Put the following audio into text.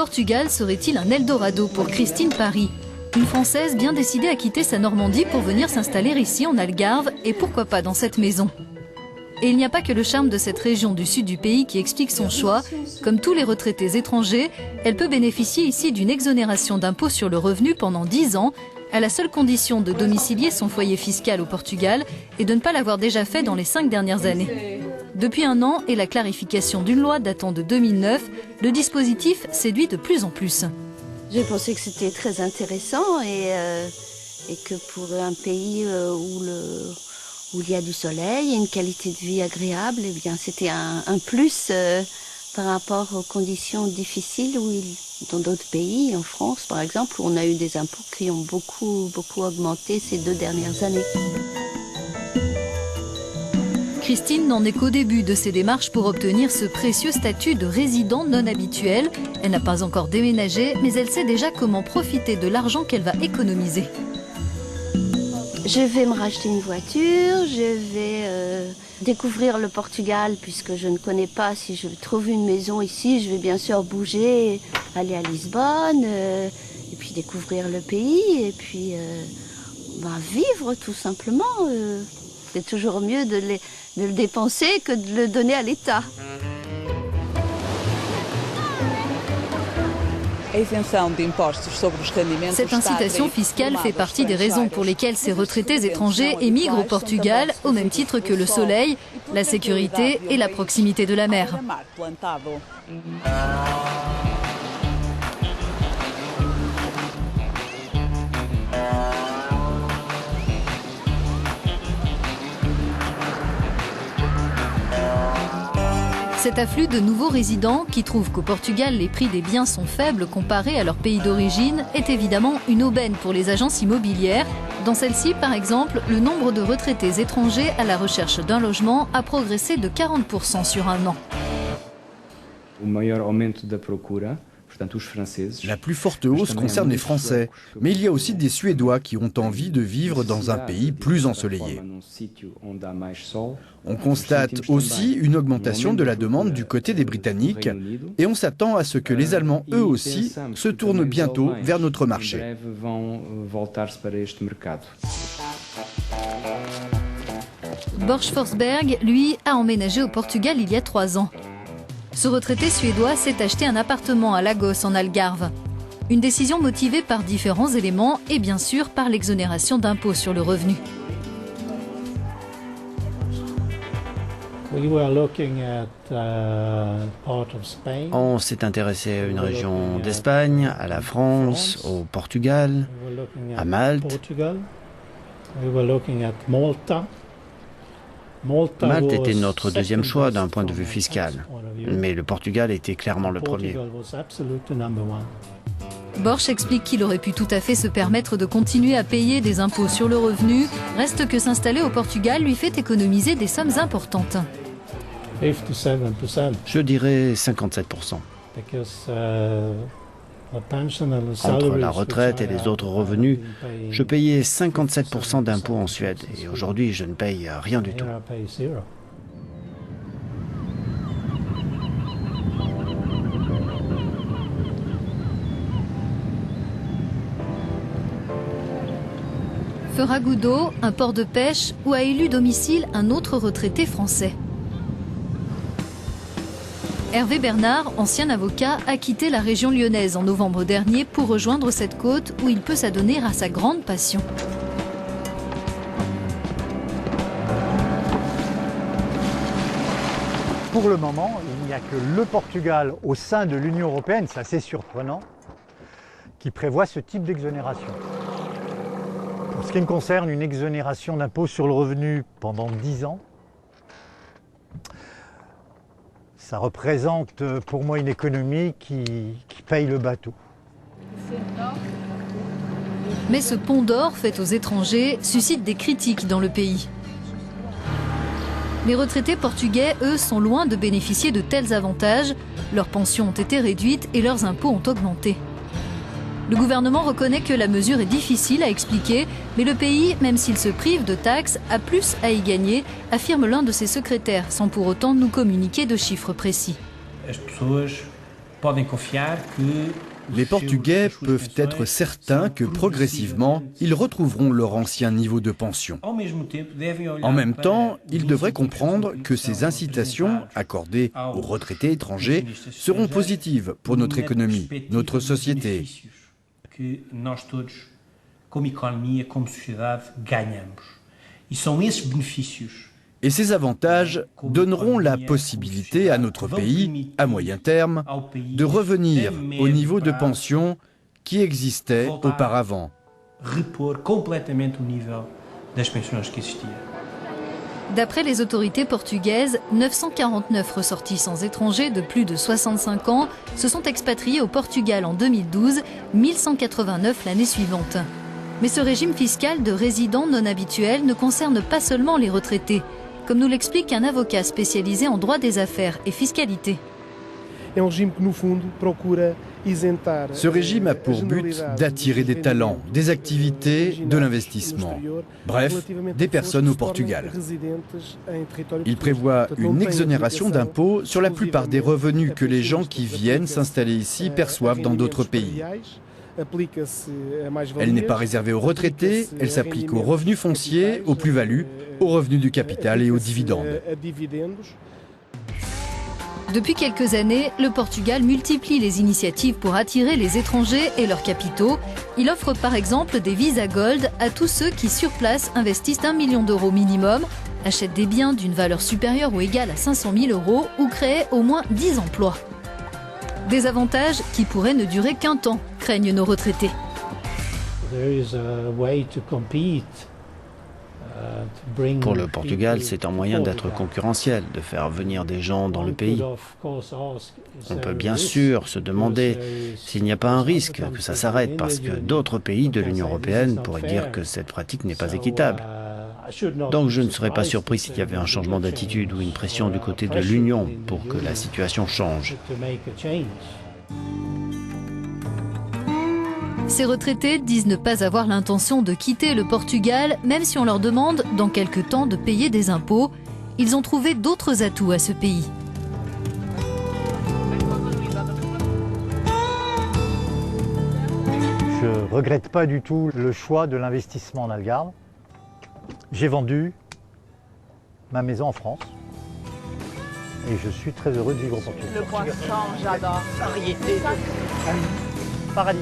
Portugal serait-il un Eldorado pour Christine Pary, une Française bien décidée à quitter sa Normandie pour venir s'installer ici en Algarve et pourquoi pas dans cette maison. Et il n'y a pas que le charme de cette région du sud du pays qui explique son choix. Comme tous les retraités étrangers, elle peut bénéficier ici d'une exonération d'impôt sur le revenu pendant 10 ans, à la seule condition de domicilier son foyer fiscal au Portugal et de ne pas l'avoir déjà fait dans les 5 dernières années. Depuis 1 an et la clarification d'une loi datant de 2009, le dispositif séduit de plus en plus. J'ai pensé que c'était très intéressant et que pour un pays où il y a du soleil et une qualité de vie agréable, eh bien c'était un plus par rapport aux conditions difficiles dans d'autres pays, en France par exemple, où on a eu des impôts qui ont beaucoup augmenté ces 2 dernières années. Christine n'en est qu'au début de ses démarches pour obtenir ce précieux statut de résident non habituel. Elle n'a pas encore déménagé, mais elle sait déjà comment profiter de l'argent qu'elle va économiser. Je vais me racheter une voiture, je vais découvrir le Portugal puisque je ne connais pas. Si je trouve une maison ici, je vais bien sûr bouger, aller à Lisbonne et puis découvrir le pays et puis vivre tout simplement. C'est toujours mieux de le dépenser que de le donner à l'État. Cette incitation fiscale fait partie des raisons pour lesquelles ces retraités étrangers émigrent au Portugal, au même titre que le soleil, la sécurité et la proximité de la mer. Cet afflux de nouveaux résidents, qui trouvent qu'au Portugal les prix des biens sont faibles comparés à leur pays d'origine, est évidemment une aubaine pour les agences immobilières. Dans celle-ci, par exemple, le nombre de retraités étrangers à la recherche d'un logement a progressé de 40% sur 1 an. La plus forte hausse concerne les Français, mais il y a aussi des Suédois qui ont envie de vivre dans un pays plus ensoleillé. On constate aussi une augmentation de la demande du côté des Britanniques et on s'attend à ce que les Allemands, eux aussi, se tournent bientôt vers notre marché. Borch Forsberg, lui, a emménagé au Portugal il y a 3 ans. Ce retraité suédois s'est acheté un appartement à Lagos en Algarve. Une décision motivée par différents éléments et bien sûr par l'exonération d'impôt sur le revenu. On s'est intéressé à une région d'Espagne, à la France, au Portugal, à Malte. Malte était notre 2e choix d'un point de vue fiscal, mais le Portugal était clairement le premier. Borch explique qu'il aurait pu tout à fait se permettre de continuer à payer des impôts sur le revenu, reste que s'installer au Portugal lui fait économiser des sommes importantes. Je dirais 57%. Entre la retraite et les autres revenus, je payais 57% d'impôts en Suède et aujourd'hui je ne paye rien du tout. Ferragudo, un port de pêche où a élu domicile un autre retraité français. Hervé Bernard, ancien avocat, a quitté la région lyonnaise en novembre dernier pour rejoindre cette côte où il peut s'adonner à sa grande passion. Pour le moment, il n'y a que le Portugal au sein de l'Union européenne, c'est assez surprenant, qui prévoit ce type d'exonération. Pour ce qui me concerne, une exonération d'impôt sur le revenu pendant 10 ans, ça représente pour moi une économie qui paye le bateau. Mais ce pont d'or fait aux étrangers suscite des critiques dans le pays. Les retraités portugais, eux, sont loin de bénéficier de tels avantages. Leurs pensions ont été réduites et leurs impôts ont augmenté. Le gouvernement reconnaît que la mesure est difficile à expliquer, mais le pays, même s'il se prive de taxes, a plus à y gagner, affirme l'un de ses secrétaires, sans pour autant nous communiquer de chiffres précis. Les Portugais peuvent être certains que progressivement, ils retrouveront leur ancien niveau de pension. En même temps, ils devraient comprendre que ces incitations accordées aux retraités étrangers seront positives pour notre économie, notre société. Et ces avantages donneront la possibilité à notre pays, à moyen terme, de revenir au niveau de pension qui existait auparavant. D'après les autorités portugaises, 949 ressortissants étrangers de plus de 65 ans se sont expatriés au Portugal en 2012, 1189 l'année suivante. Mais ce régime fiscal de résidents non habituels ne concerne pas seulement les retraités, comme nous l'explique un avocat spécialisé en droit des affaires et fiscalité. Ce régime a pour but d'attirer des talents, des activités, de l'investissement. Bref, des personnes au Portugal. Il prévoit une exonération d'impôts sur la plupart des revenus que les gens qui viennent s'installer ici perçoivent dans d'autres pays. Elle n'est pas réservée aux retraités, elle s'applique aux revenus fonciers, aux plus-values, aux revenus du capital et aux dividendes. Depuis quelques années, le Portugal multiplie les initiatives pour attirer les étrangers et leurs capitaux. Il offre par exemple des visas gold à tous ceux qui sur place investissent 1 million d'euros minimum, achètent des biens d'une valeur supérieure ou égale à 500 000 euros ou créent au moins 10 emplois. Des avantages qui pourraient ne durer qu'un temps, craignent nos retraités. Pour le Portugal, c'est un moyen d'être concurrentiel, de faire venir des gens dans le pays. On peut bien sûr se demander s'il n'y a pas un risque que ça s'arrête parce que d'autres pays de l'Union européenne pourraient dire que cette pratique n'est pas équitable. Donc je ne serais pas surpris s'il y avait un changement d'attitude ou une pression du côté de l'Union pour que la situation change. Ces retraités disent ne pas avoir l'intention de quitter le Portugal, même si on leur demande dans quelque temps de payer des impôts. Ils ont trouvé d'autres atouts à ce pays. Je ne regrette pas du tout le choix de l'investissement en Algarve. J'ai vendu ma maison en France et je suis très heureux de vivre au Portugal. Le poisson, j'adore. Variété. Paradis.